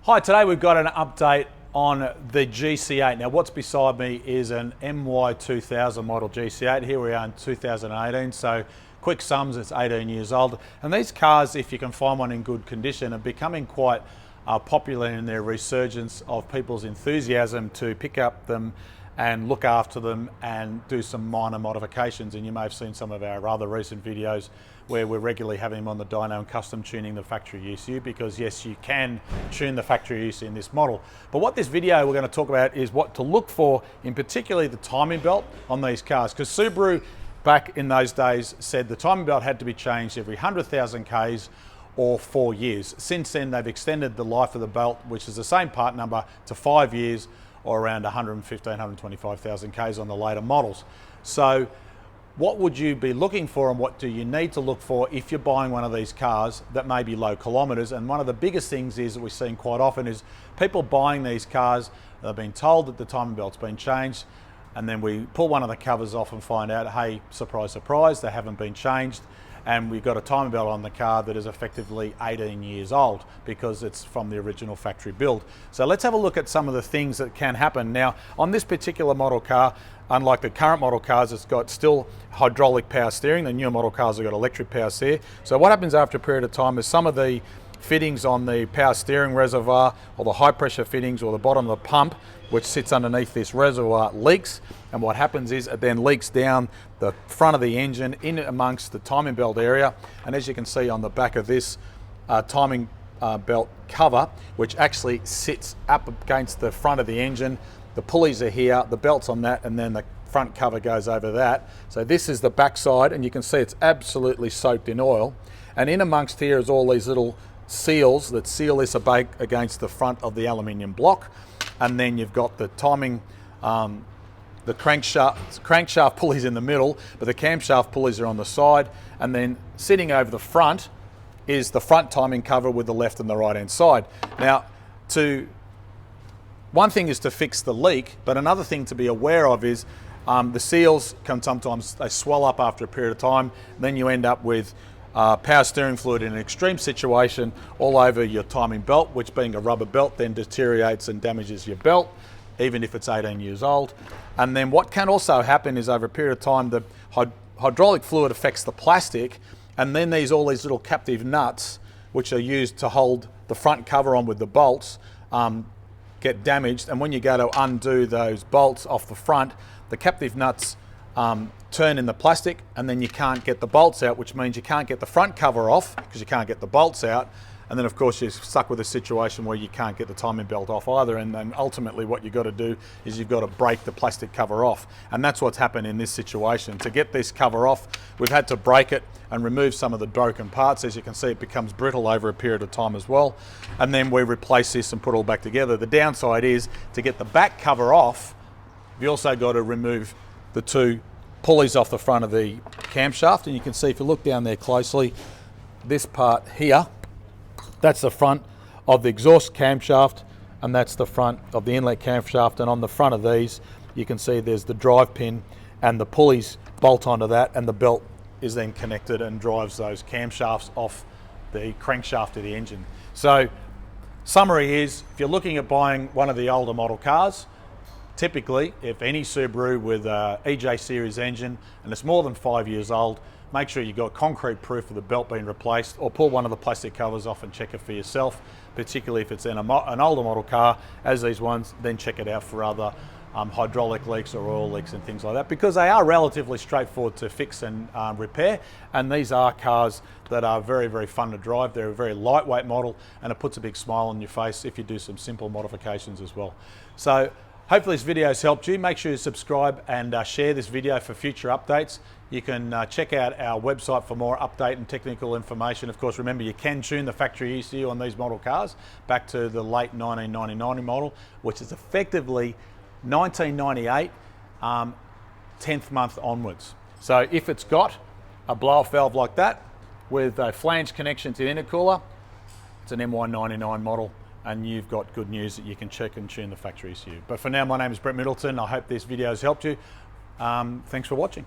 Hi, today we've got an update on the GC8. Now what's beside me is an MY2000 model GC8. Here we are in 2018, so quick sums, it's 18 years old. And these cars, if you can find one in good condition, are becoming quite popular in their resurgence of people's enthusiasm to pick up them and look after them and do some minor modifications. And you may have seen some of our rather recent videos where we're regularly having them on the dyno and custom tuning the factory ECU, because yes, you can tune the factory ECU in this model. But what this video we're going to talk about is what to look for, in particularly the timing belt on these cars, because Subaru back in those days said the timing belt had to be changed every 100,000 Ks or 4 years. Since then, they've extended the life of the belt, which is the same part number, to 5 years, or around 115,000, 125,000 Ks on the later models. So what would you be looking for, and what do you need to look for if you're buying one of these cars that may be low kilometres? And one of the biggest things is that we're seeing quite often is people buying these cars, they've been told that the timing belt's been changed, and then we pull one of the covers off and find out, hey, surprise, surprise, they haven't been changed. And we've got a timing belt on the car that is effectively 18 years old because it's from the original factory build. So let's have a look at some of the things that can happen. Now, on this particular model car, unlike the current model cars, it's got still hydraulic power steering. The newer model cars have got electric power steer. So what happens after a period of time is some of the fittings on the power steering reservoir, or the high pressure fittings, or the bottom of the pump, which sits underneath this reservoir, leaks. And what happens is it then leaks down the front of the engine in amongst the timing belt area. And as you can see on the back of this timing belt cover, which actually sits up against the front of the engine, the pulleys are here, the belt's on that, and then the front cover goes over that. So this is the back side, and you can see it's absolutely soaked in oil. And in amongst here is all these little seals that seal this against the front of the aluminium block. And then you've got the timing, the crankshaft pulleys in the middle, but the camshaft pulleys are on the side. And then sitting over the front is the front timing cover with the left and the right hand side. Now, one thing is to fix the leak, but another thing to be aware of is the seals can sometimes, they swell up after a period of time. Then you end up with power steering fluid in an extreme situation all over your timing belt, which, being a rubber belt, then deteriorates and damages your belt, even if it's 18 years old. And then what can also happen is, over a period of time, the hydraulic fluid affects the plastic, and then all these little captive nuts, which are used to hold the front cover on with the bolts, get damaged. And when you go to undo those bolts off the front, the captive nuts turn in the plastic, and then you can't get the bolts out, which means you can't get the front cover off because you can't get the bolts out. And then of course you're stuck with a situation where you can't get the timing belt off either. And then ultimately what you've got to do is you've got to break the plastic cover off. And that's what's happened in this situation. To get this cover off, we've had to break it and remove some of the broken parts. As you can see, it becomes brittle over a period of time as well. And then we replace this and put it all back together. The downside is, to get the back cover off, you've also got to remove the two pulleys off the front of the camshaft. And you can see, if you look down there closely, this part here, that's the front of the exhaust camshaft, and that's the front of the inlet camshaft. And on the front of these, you can see there's the drive pin, and the pulleys bolt onto that, and the belt is then connected and drives those camshafts off the crankshaft of the engine. So summary is, if you're looking at buying one of the older model cars, typically, if any Subaru with a EJ series engine and it's more than 5 years old, make sure you've got concrete proof of the belt being replaced, or pull one of the plastic covers off and check it for yourself. Particularly if it's in an older model car, as these ones, then check it out for other hydraulic leaks or oil leaks and things like that, because they are relatively straightforward to fix and repair. And these are cars that are very, very fun to drive. They're a very lightweight model, and it puts a big smile on your face if you do some simple modifications as well. So hopefully this video has helped you. Make sure you subscribe and share this video for future updates. You can check out our website for more update and technical information. Of course, remember, you can tune the factory ECU on these model cars back to the late 1999 model, which is effectively 1998, 10th month onwards. So if it's got a blow-off valve like that with a flange connection to the intercooler, it's an MY99 model, and you've got good news that you can check and tune the factory ECU. But for now, my name is Brett Middleton. I hope this video has helped you. Thanks for watching.